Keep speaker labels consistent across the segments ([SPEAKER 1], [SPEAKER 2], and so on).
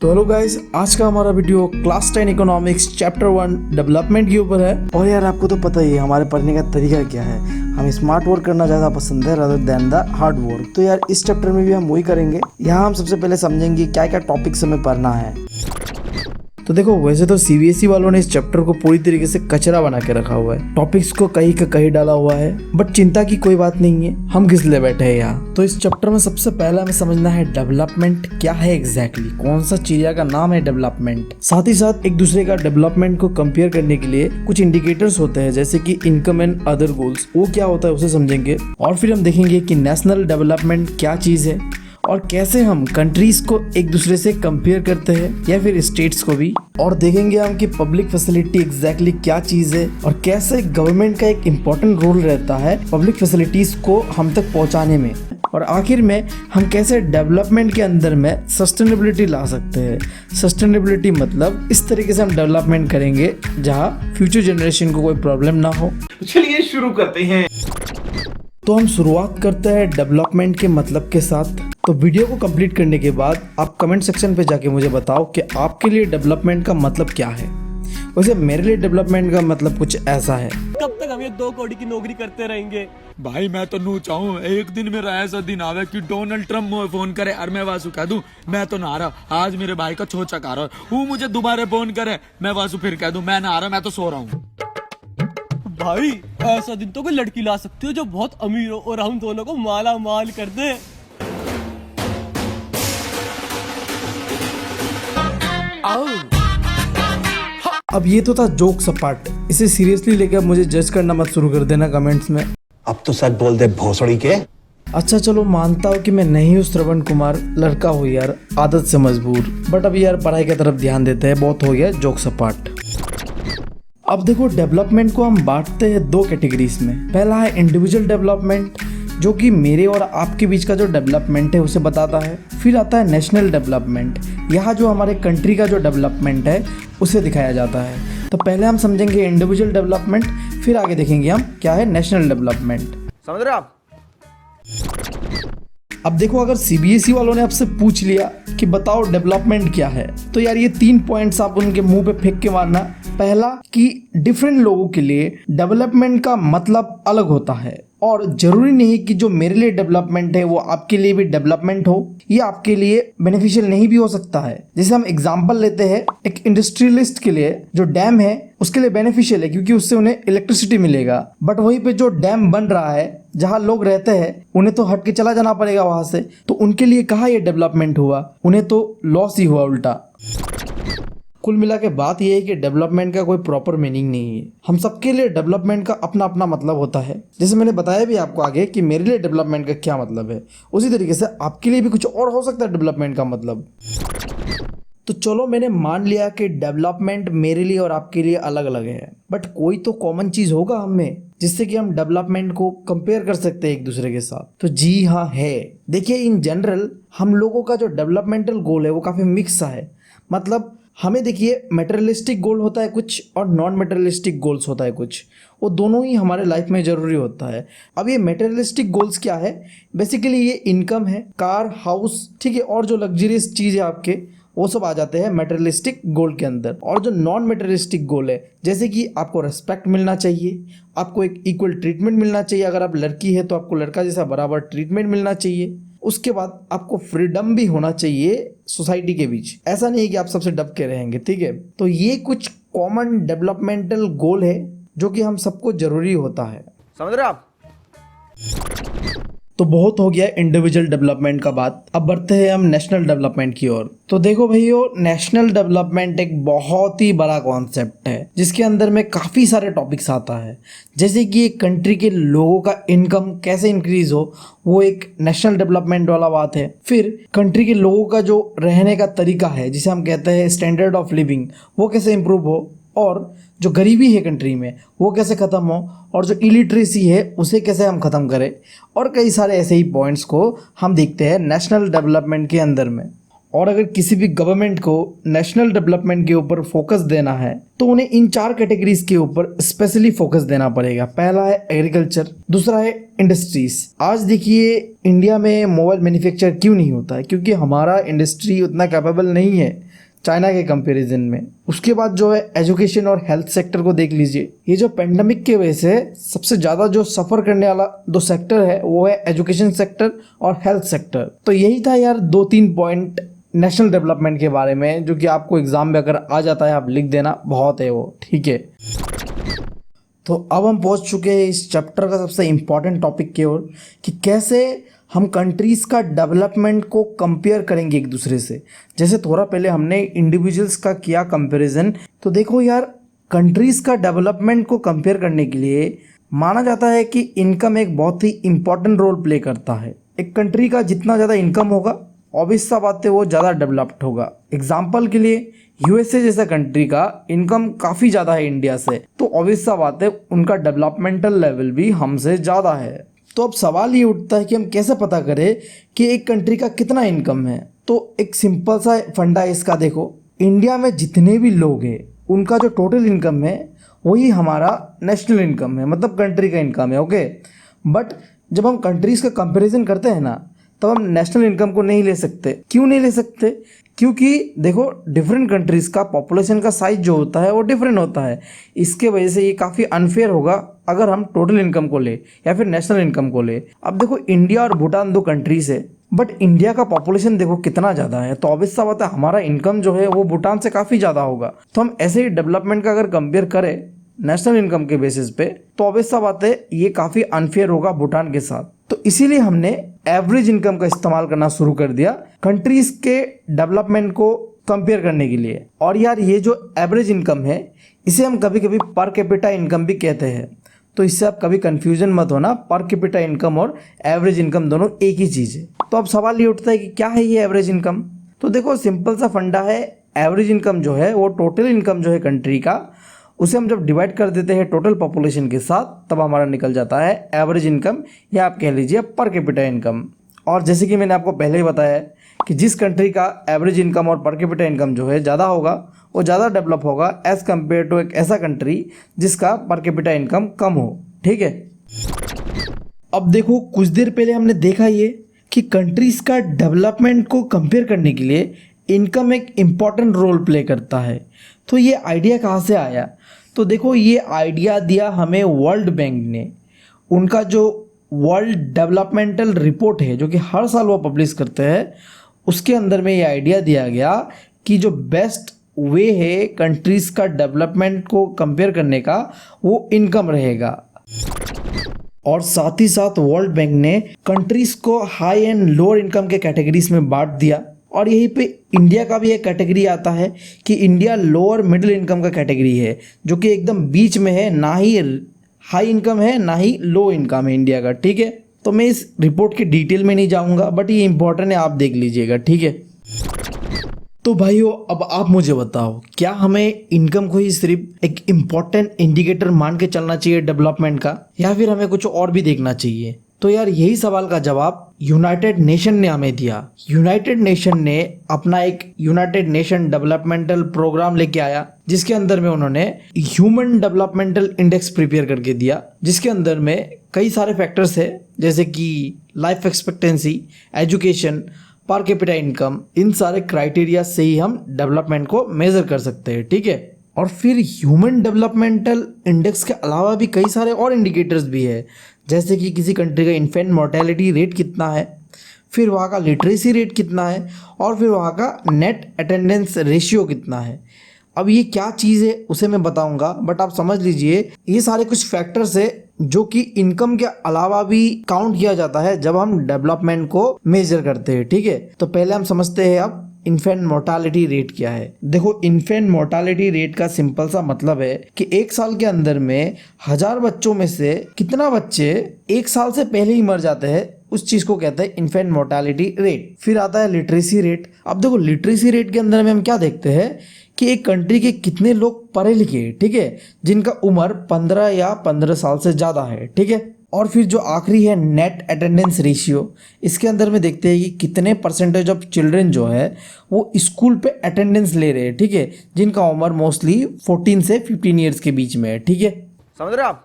[SPEAKER 1] तो hello guys, आज का हमारा video class 10 economics chapter 1 development के ऊपर है।
[SPEAKER 2] और यार आपको तो पता ही है हमारे पढ़ने का तरीका क्या है। हमें स्मार्ट वर्क करना ज़्यादा पसंद है rather than the hard work. तो यार इस चैप्टर में भी हम वही करेंगे। यहाँ हम सबसे पहले समझेंगे क्या क्या टॉपिक्स हमें पढ़ना है।
[SPEAKER 1] तो देखो, वैसे तो सीबीएसई वालों ने इस चैप्टर को पूरी तरीके से कचरा बना के रखा हुआ है, टॉपिक्स को कहीं का कहीं डाला हुआ है। बट चिंता की कोई बात नहीं है, हम किस लिए बैठे हैं यहाँ। तो इस चैप्टर में सबसे पहले हमें समझना है डेवलपमेंट क्या है एग्जैक्टली, कौन सा चिड़िया का नाम है डेवलपमेंट। साथ ही साथ एक दूसरे का डेवलपमेंट को कंपेयर करने के लिए कुछ इंडिकेटर्स होते हैं, जैसे कि इनकम एंड अदर गोल्स, वो क्या होता है उसे समझेंगे। और फिर हम देखेंगे कि नेशनल डेवलपमेंट क्या चीज है और कैसे हम कंट्रीज को एक दूसरे से कंपेयर करते हैं या फिर स्टेट्स को भी। और देखेंगे हम कि पब्लिक फैसिलिटी एग्जैक्टली क्या चीज है और कैसे गवर्नमेंट का एक इम्पोर्टेंट रोल रहता है पब्लिक फैसिलिटीज को हम तक पहुंचाने में। और आखिर में हम कैसे डेवलपमेंट के अंदर में सस्टेनेबिलिटी ला सकते हैं। सस्टेनेबिलिटी मतलब इस तरीके से हम डेवलपमेंट करेंगे जहाँ फ्यूचर जनरेशन को कोई प्रॉब्लम ना हो।
[SPEAKER 3] चलिए शुरू करते हैं।
[SPEAKER 1] तो हम शुरुआत करते हैं डेवलपमेंट के मतलब के साथ। तो वीडियो को कंप्लीट करने के बाद आप कमेंट सेक्शन पे जाके मुझे बताओ कि आपके लिए डेवलपमेंट का मतलब क्या है। वैसे मेरे लिए डेवलपमेंट का मतलब कुछ ऐसा है।
[SPEAKER 4] कब तक हम ये 2 करोड़ की नौकरी करते रहेंगे?
[SPEAKER 5] भाई मैं तो नू चाहूँ एक दिन मेरा ऐसा दिन आवे कि डोनाल्ड ट्रम्प मुझे फोन करे और मैं वासु कह दूं मैं तो ना आ रहा, आज मेरे भाई का छोचा आ रहा, वो मुझे दोबारा फोन करे, मैं वासु फिर कह दूं मैं ना आ रहा, मैं तो सो रहा हूँ।
[SPEAKER 4] भाई ऐसा दिन तो कोई लड़की ला सकती हो जो बहुत अमीर हो और हम दोनों को माला माल कर दे।
[SPEAKER 1] अब ये तो था जोक सपाट, इसे सीरियसली लेकर मुझे जज करना मत शुरू कर देना कमेंट्स में।
[SPEAKER 3] अब तो सच बोल दे भोसड़ी के।
[SPEAKER 1] अच्छा चलो, मानता हूँ कि मैं नहीं हूँ श्रवण कुमार, लड़का हूँ यार, आदत से मजबूर। बट अब यार पढ़ाई की तरफ ध्यान देते हैं, बहुत हो गया जोक सपाट। अब देखो, डेवलपमेंट को हम बांटते हैं 2 कैटेगरीज में। पहला है इंडिविजुअल डेवलपमेंट, जो कि मेरे और आपके बीच का जो डेवलपमेंट है उसे बताता है। फिर आता है नेशनल डेवलपमेंट, यहाँ जो हमारे कंट्री का जो डेवलपमेंट है उसे दिखाया जाता है। तो पहले हम समझेंगे इंडिविजुअल डेवलपमेंट, फिर आगे देखेंगे हम क्या है नेशनल डेवलपमेंट।
[SPEAKER 3] समझ रहे आप?
[SPEAKER 1] अब देखो, अगर सीबीएसई वालों ने आपसे पूछ लिया कि बताओ डेवलपमेंट क्या है, तो यार ये 3 पॉइंट्स आप उनके मुंह पे फेंक के मारना। पहला कि डिफरेंट लोगों के लिए डेवलपमेंट का मतलब अलग होता है और जरूरी नहीं कि जो मेरे लिए डेवलपमेंट है वो आपके लिए भी डेवलपमेंट हो, ये आपके लिए बेनिफिशियल नहीं भी हो सकता है। जैसे हम एग्जांपल लेते हैं, एक इंडस्ट्रियलिस्ट के लिए जो डैम है उसके लिए बेनिफिशियल है क्योंकि उससे उन्हें इलेक्ट्रिसिटी मिलेगा। बट वहीं पे जो डैम बन रहा है जहाँ लोग रहते हैं उन्हें तो हट के चला जाना पड़ेगा वहां से, तो उनके लिए कहाँ ये डेवलपमेंट हुआ, उन्हें तो लॉस ही हुआ उल्टा। कुल मिला के बात यह है कि डेवलपमेंट का कोई प्रॉपर मीनिंग नहीं है। हम सबके लिए डेवलपमेंट का अपना अपना मतलब होता है। जैसे मैंने बताया भी आपको आगे कि मेरे लिए डेवलपमेंट का क्या मतलब है, उसी तरीके से आपके लिए भी कुछ और हो सकता है डेवलपमेंट का मतलब। तो चलो, मैंने मान लिया कि डेवलपमेंट मेरे लिए और आपके लिए अलग अलग है, बट कोई तो कॉमन चीज होगा हमें जिससे कि हम डेवलपमेंट को कंपेयर कर सकते हैं एक दूसरे के साथ। तो जी हाँ है। देखिए, इन जनरल हम लोगों का जो डेवलपमेंटल गोल है वो काफी मिक्स सा है। मतलब हमें देखिए, मटेरियलिस्टिक गोल होता है कुछ और नॉन मटेरियलिस्टिक गोल्स होता है कुछ, वो दोनों ही हमारे लाइफ में ज़रूरी होता है। अब ये मटेरियलिस्टिक गोल्स क्या है? बेसिकली ये इनकम है, कार, हाउस, ठीक है, और जो लग्जरियस चीज़ है आपके, वो सब आ जाते हैं मटेरियलिस्टिक गोल के अंदर। और जो नॉन मटेरियलिस्टिक गोल है, जैसे कि आपको रेस्पेक्ट मिलना चाहिए, आपको एक इक्वल ट्रीटमेंट मिलना चाहिए, अगर आप लड़की है तो आपको लड़का जैसा बराबर ट्रीटमेंट मिलना चाहिए। उसके बाद आपको फ्रीडम भी होना चाहिए सोसाइटी के बीच, ऐसा नहीं है कि आप सबसे दब के रहेंगे, ठीक है। तो ये कुछ कॉमन डेवलपमेंटल गोल है जो कि हम सबको जरूरी होता है।
[SPEAKER 3] समझ रहे आप?
[SPEAKER 1] तो बहुत हो गया इंडिविजुअल डेवलपमेंट का बात, अब बढ़ते हैं हम नेशनल डेवलपमेंट की ओर। तो देखो भाइयों, नेशनल डेवलपमेंट एक बहुत ही बड़ा कॉन्सेप्ट है जिसके अंदर में काफ़ी सारे टॉपिक्स आता है। जैसे कि एक कंट्री के लोगों का इनकम कैसे इंक्रीज हो, वो एक नेशनल डेवलपमेंट वाला बात है। फिर कंट्री के लोगों का जो रहने का तरीका है, जिसे हम कहते हैं स्टैंडर्ड ऑफ लिविंग, वो कैसे इम्प्रूव हो, और जो गरीबी है कंट्री में वो कैसे ख़त्म हो, और जो इलिटरेसी है उसे कैसे हम ख़त्म करें। और कई सारे ऐसे ही पॉइंट्स को हम देखते हैं नेशनल डेवलपमेंट के अंदर में। और अगर किसी भी गवर्नमेंट को नेशनल डेवलपमेंट के ऊपर फोकस देना है तो उन्हें इन 4 कैटेगरीज के ऊपर स्पेशली फोकस देना पड़ेगा। पहला है एग्रीकल्चर, दूसरा है इंडस्ट्रीज। आज देखिए इंडिया में मोबाइल मैन्युफैक्चर क्यों नहीं होता है, क्योंकि हमारा इंडस्ट्री उतना कैपेबल नहीं है चाइना के कंपैरिजन में। उसके बाद जो है एजुकेशन और हेल्थ सेक्टर को देख लीजिए। ये जो पेंडेमिक के वजह से सबसे ज़्यादा जो सफ़र करने वाला 2 सेक्टर है वो है एजुकेशन सेक्टर और हेल्थ सेक्टर। तो यही था यार 2-3 पॉइंट नेशनल डेवलपमेंट के बारे में, जो कि आपको एग्जाम में अगर आ जाता है आप लिख देना, बहुत है वो, ठीक है। तो अब हम पहुंच चुके हैं इस चैप्टर का सबसे इम्पॉर्टेंट टॉपिक की ओर कि कैसे हम कंट्रीज़ का डेवलपमेंट को कंपेयर करेंगे एक दूसरे से। जैसे थोड़ा पहले हमने इंडिविजुअल्स का किया कंपैरिजन, तो देखो यार कंट्रीज़ का डेवलपमेंट को कंपेयर करने के लिए माना जाता है कि इनकम एक बहुत ही इम्पॉर्टेंट रोल प्ले करता है। एक कंट्री का जितना ज़्यादा इनकम होगा ऑब्वियस सा बात है वो ज़्यादा डेवलप्ड होगा। एग्जाम्पल के लिए यूएसए जैसा कंट्री का इनकम काफ़ी ज़्यादा है इंडिया से, तो ऑब्वियस सा बात है उनका डेवलपमेंटल लेवल भी हमसे ज़्यादा है। तो अब सवाल ये उठता है कि हम कैसे पता करें कि एक कंट्री का कितना इनकम है। तो एक सिंपल सा फंडा है इसका। देखो इंडिया में जितने भी लोग हैं उनका जो टोटल इनकम है वही हमारा नेशनल इनकम है, मतलब कंट्री का इनकम है, ओके। बट जब हम कंट्रीज़ का कंपैरिजन करते हैं ना तब हम नेशनल इनकम को नहीं ले सकते। क्यों नहीं ले सकते? क्योंकि देखो डिफरेंट कंट्रीज़ का पॉपुलेशन का साइज जो होता है वो डिफरेंट होता है। इसके वजह से ये काफ़ी अनफेयर होगा अगर हम टोटल इनकम को ले या फिर नेशनल इनकम को ले। अब देखो इंडिया और भूटान 2 कंट्रीज़ है, बट इंडिया का पॉपुलेशन देखो कितना ज़्यादा है, तो ऑब्वियस सा बात है हमारा इनकम जो है वो भूटान से काफ़ी ज़्यादा होगा। तो हम ऐसे ही डेवलपमेंट का अगर कंपेयर करें नेशनल इनकम के बेसिस पे तो ऑब्वियस सा बात है ये काफ़ी अनफेयर होगा भूटान के साथ। तो इसीलिए हमने एवरेज इनकम का इस्तेमाल करना शुरू कर दिया कंट्रीज़ के डेवलपमेंट को कंपेयर करने के लिए। और यार ये जो एवरेज इनकम है इसे हम कभी कभी पर कैपिटा इनकम भी कहते हैं, तो इससे आप कभी कंफ्यूजन मत होना। पर कैपिटा इनकम और एवरेज इनकम दोनों एक ही चीज़ है। तो अब सवाल ये उठता है कि क्या है ये एवरेज इनकम। तो देखो सिंपल सा फंडा है, एवरेज इनकम जो है वो टोटल इनकम जो है कंट्री का, उसे हम जब डिवाइड कर देते हैं टोटल पॉपुलेशन के साथ तब हमारा निकल जाता है एवरेज इनकम, या आप कह लीजिए पर कैपिटा इनकम। और जैसे कि मैंने आपको पहले ही बताया कि जिस कंट्री का एवरेज इनकम और पर कैपिटा इनकम जो है ज़्यादा होगा वो ज़्यादा डेवलप होगा एज़ कम्पेयर टू एक ऐसा कंट्री जिसका पर कैपिटा इनकम कम हो, ठीक है। अब देखो कुछ देर पहले हमने देखा ये कि कंट्रीज़ का डेवलपमेंट को कंपेयर करने के लिए इनकम एक इम्पॉर्टेंट रोल प्ले करता है। तो ये आइडिया कहाँ से आया? तो देखो ये आइडिया दिया हमें वर्ल्ड बैंक ने। उनका जो वर्ल्ड डेवलपमेंटल रिपोर्ट है जो कि हर साल वो पब्लिश करते हैं, उसके अंदर में ये आइडिया दिया गया कि जो बेस्ट वे है कंट्रीज़ का डेवलपमेंट को कंपेयर करने का वो इनकम रहेगा। और साथ ही साथ वर्ल्ड बैंक ने कंट्रीज़ को हाई एंड लोअर इनकम के कैटेगरीज में बांट दिया। और यहीं पे इंडिया का भी एक कैटेगरी आता है कि इंडिया लोअर मिडिल इनकम का कैटेगरी है, जो कि एकदम बीच में है, ना ही हाई इनकम है ना ही लो इनकम है इंडिया का, ठीक है। तो मैं इस रिपोर्ट के डिटेल में नहीं जाऊंगा, बट ये इंपॉर्टेंट है, आप देख लीजिएगा, ठीक है। तो भाइयों अब आप मुझे बताओ, क्या हमें इनकम को ही सिर्फ एक इम्पॉर्टेंट इंडिकेटर मान के चलना चाहिए डेवलपमेंट का, या फिर हमें कुछ और भी देखना चाहिए? तो यार यही सवाल का जवाब यूनाइटेड नेशन ने हमें दिया। यूनाइटेड नेशन ने अपना एक यूनाइटेड नेशन डेवलपमेंटल प्रोग्राम लेके आया, जिसके अंदर में उन्होंने ह्यूमन डेवलपमेंटल इंडेक्स प्रिपेयर करके दिया, जिसके अंदर में कई सारे फैक्टर्स है जैसे कि life expectancy, education, per capita income. इन सारे क्राइटेरिया से ही हम डेवलपमेंट को मेजर कर सकते हैं, ठीक है। और फिर ह्यूमन डेवलपमेंटल इंडेक्स के अलावा भी कई सारे और इंडिकेटर्स भी है, जैसे कि किसी कंट्री का इन्फेंट मोर्टेलिटी रेट कितना है, फिर वहाँ का लिटरेसी रेट कितना है, और फिर वहाँ का नेट अटेंडेंस रेशियो कितना है। अब ये क्या चीज़ है उसे मैं बताऊंगा, बट आप समझ लीजिए ये सारे कुछ फैक्टर्स है जो कि इनकम के अलावा भी काउंट किया जाता है जब हम डेवलपमेंट को मेजर करते हैं, ठीक है। तो पहले हम समझते हैं अब इन्फेंट मोर्टालिटी रेट क्या है। देखो इन्फेंट मोर्टालिटी रेट का सिंपल सा मतलब है कि एक साल के अंदर में 1000 बच्चों में से कितना बच्चे एक साल से पहले ही मर जाते हैं, उस चीज को कहते हैं इन्फेंट मोर्टालिटी रेट। फिर आता है लिटरेसी रेट। अब देखो लिटरेसी रेट के अंदर में हम क्या देखते हैं कि एक कंट्री के कितने लोग पढ़े लिखे, ठीक है, जिनका उम्र 15 या 15 साल से ज़्यादा है, ठीक है। और फिर जो आखिरी है नेट अटेंडेंस रेशियो, इसके अंदर में देखते हैं कि कितने परसेंटेज ऑफ चिल्ड्रन जो है वो स्कूल पे अटेंडेंस ले रहे हैं, ठीक है, जिनका उम्र मोस्टली 14 से 15 ईयर्स के बीच में है, ठीक है।
[SPEAKER 3] समझ रहे आप?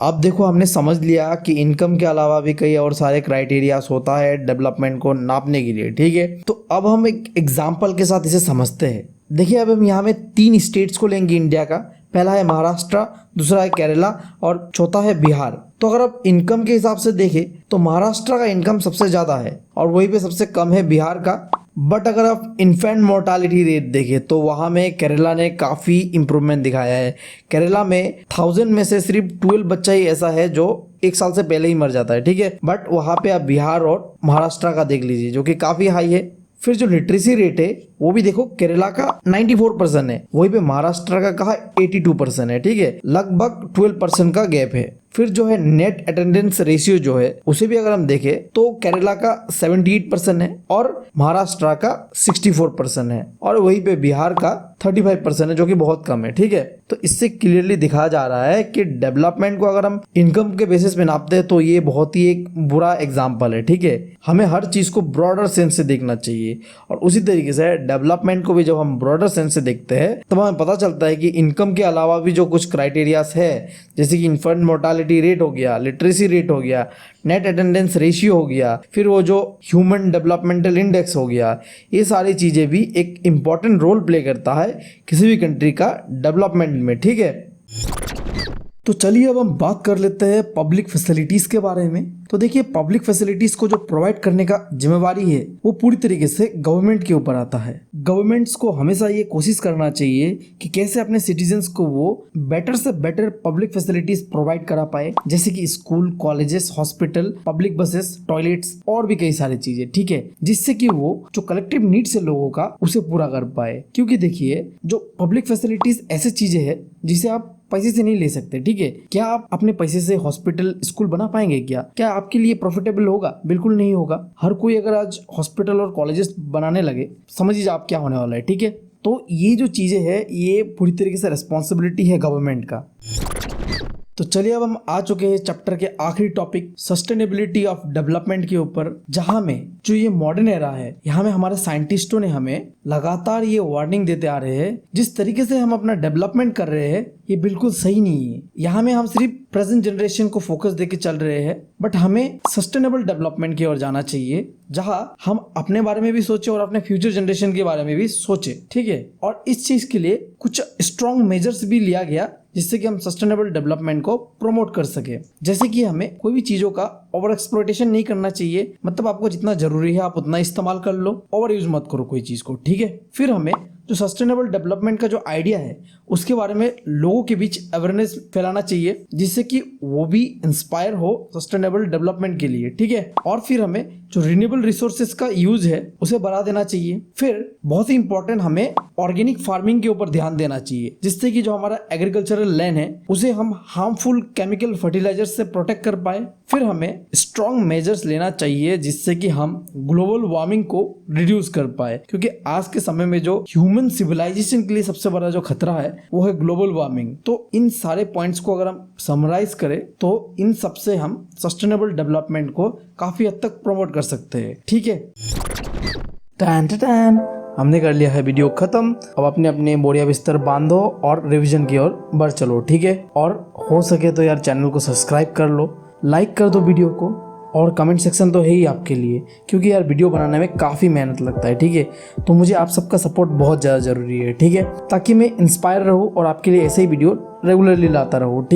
[SPEAKER 1] अब देखो हमने समझ लिया कि इनकम के अलावा भी कई और सारे क्राइटेरियाज होता है डेवलपमेंट को नापने के लिए, ठीक है। तो अब हम एक एग्जांपल के साथ इसे समझते हैं। देखिए अब हम यहाँ में 3 स्टेट्स को लेंगे इंडिया का। पहला है महाराष्ट्र, दूसरा है केरला और चौथा है बिहार। तो अगर आप इनकम के हिसाब से देखें तो महाराष्ट्र का इनकम सबसे ज़्यादा है और वहीं पे सबसे कम है बिहार का। बट अगर आप इन्फेंट मोर्टालिटी रेट देखें तो वहाँ में केरला ने काफ़ी इम्प्रूवमेंट दिखाया है। केरला में 1000 में से सिर्फ 12 बच्चा ही ऐसा है जो 1 साल से पहले ही मर जाता है, ठीक है। बट वहाँ पे आप बिहार और महाराष्ट्र का देख लीजिए जो कि काफ़ी हाई है। फिर जो लिटरेसी रेट है वो भी देखो केरला का 94% है, वहीं पे महाराष्ट्र का कहा 82% है, ठीक है। लगभग 12% का गैप है। फिर जो है नेट अटेंडेंस रेशियो जो है उसे भी अगर हम देखें तो केरला का 78% है और महाराष्ट्र का 64% है और वहीं पे बिहार का 35% है जो कि बहुत कम है, ठीक है। तो इससे क्लियरली दिखाया जा रहा है कि डेवलपमेंट को अगर हम इनकम के बेसिस पे नापते हैं तो ये बहुत ही एक बुरा एग्जाम्पल है, ठीक है। हमें हर चीज़ को ब्रॉडर सेंस से देखना चाहिए और उसी तरीके से डेवलपमेंट को भी जब हम ब्रॉडर सेंस से देखते हैं तब हमें पता चलता है कि इनकम के अलावा भी जो कुछ क्राइटेरियाज है जैसे कि इन्फेंट मोर्टालिटी रेट हो गया, लिटरेसी रेट हो गया, नेट अटेंडेंस रेशियो हो गया, फिर वो जो ह्यूमन डेवलपमेंटल इंडेक्स हो गया, ये सारी चीज़ें भी एक इम्पॉर्टेंट रोल प्ले करता है किसी भी कंट्री का डेवलपमेंट में, ठीक है। तो चलिए अब हम बात कर लेते हैं पब्लिक फैसिलिटीज़ के बारे में। तो देखिए पब्लिक फैसिलिटीज़ को जो प्रोवाइड करने का जिम्मेवारी है वो पूरी तरीके से गवर्नमेंट के ऊपर आता है। गवर्नमेंट्स को हमेशा ये कोशिश करना चाहिए कि कैसे अपने सिटीजन्स को वो बेटर से बेटर पब्लिक फैसिलिटीज़ प्रोवाइड करा पाए, जैसे कि school, colleges, hospital, public buses, toilets और भी कई सारी चीज़ें, ठीक है, जिससे कि वो जो कलेक्टिव नीड्स है लोगों का उसे पूरा कर पाए। क्योंकि देखिए जो पब्लिक फैसिलिटीज़ ऐसी चीज़ें हैं जिसे आप पैसे से नहीं ले सकते, ठीक है। क्या आप अपने पैसे से हॉस्पिटल, स्कूल बना पाएंगे? क्या आपके लिए प्रॉफिटेबल होगा? बिल्कुल नहीं होगा। हर कोई अगर आज हॉस्पिटल और कॉलेजेस बनाने लगे, समझिए आप क्या होने वाला है, ठीक है। तो ये जो चीज़ें हैं ये पूरी तरीके से रिस्पॉन्सिबिलिटी है गवर्नमेंट का। तो चलिए अब हम आ चुके हैं चैप्टर के आखिरी टॉपिक सस्टेनेबिलिटी ऑफ डेवलपमेंट के ऊपर, जहां में जो ये मॉडर्न एरा है यहाँ में हमारे साइंटिस्टों ने हमें लगातार ये वार्निंग देते आ रहे हैं जिस तरीके से हम अपना डेवलपमेंट कर रहे हैं ये बिल्कुल सही नहीं है। यहाँ में हम सिर्फ प्रेजेंट जनरेशन को फोकस देके चल रहे हैं, बट हमें सस्टेनेबल डेवलपमेंट की ओर जाना चाहिए जहां हम अपने बारे में भी सोचे और अपने फ्यूचर जनरेशन के बारे में भी सोचे, ठीक है। और इस चीज के लिए कुछ स्ट्रॉन्ग मेजर्स भी लिया गया जिससे कि हम सस्टेनेबल डेवलपमेंट को प्रमोट कर सके। जैसे कि हमें कोई भी चीजों का ओवर एक्सप्लॉयटेशन नहीं करना चाहिए, मतलब आपको जितना जरूरी है आप उतना इस्तेमाल कर लो, ओवर यूज मत करो कोई चीज को, ठीक है। फिर हमें जो सस्टेनेबल डेवलपमेंट का जो आइडिया है उसके बारे में लोगों के बीच अवेयरनेस फैलाना चाहिए जिससे कि वो भी इंस्पायर हो सस्टेनेबल डेवलपमेंट के लिए, ठीक है। और फिर हमें जो रिन्यूएबल रिसोर्सेज का यूज है उसे बढ़ा देना चाहिए। फिर बहुत ही इंपॉर्टेंट हमें ऑर्गेनिक फार्मिंग के ऊपर ध्यान देना चाहिए जिससे कि जो हमारा एग्रीकल्चरल लैंड है उसे हम हार्मफुल केमिकल फर्टिलाइजर से प्रोटेक्ट कर पाए। फिर हमें स्ट्रॉन्ग मेजर्स लेना चाहिए जिससे कि हम ग्लोबल वार्मिंग को रिड्यूस कर पाए, क्योंकि आज के समय में जो ह्यूमन सिविलाइजेशन के लिए सबसे बड़ा जो खतरा है वो है ग्लोबल वार्मिंग। तो इन सारे पॉइंट्स को अगर हम समराइज करें तो इन सबसे हम सस्टेनेबल डेवलपमेंट को काफी हद तक प्रमोट कर सकते हैं, ठीक है। टैन टैन, हमने कर लिया है वीडियो खत्म। अब अपने अपने बोरिया बिस्तर बांधो और रिवीजन की ओर बढ़ चलो, ठीक है। और हो सके तो यार चैनल को सब्सक्राइब कर लो, लाइक कर दो वीडियो को, और कमेंट सेक्शन तो है ही आपके लिए, क्योंकि यार वीडियो बनाने में काफ़ी मेहनत लगता है, ठीक है। तो मुझे आप सबका सपोर्ट बहुत ज़्यादा ज़रूरी है, ठीक है, ताकि मैं इंस्पायर रहूँ और आपके लिए ऐसे ही वीडियो रेगुलरली लाता रहूँ, ठीक।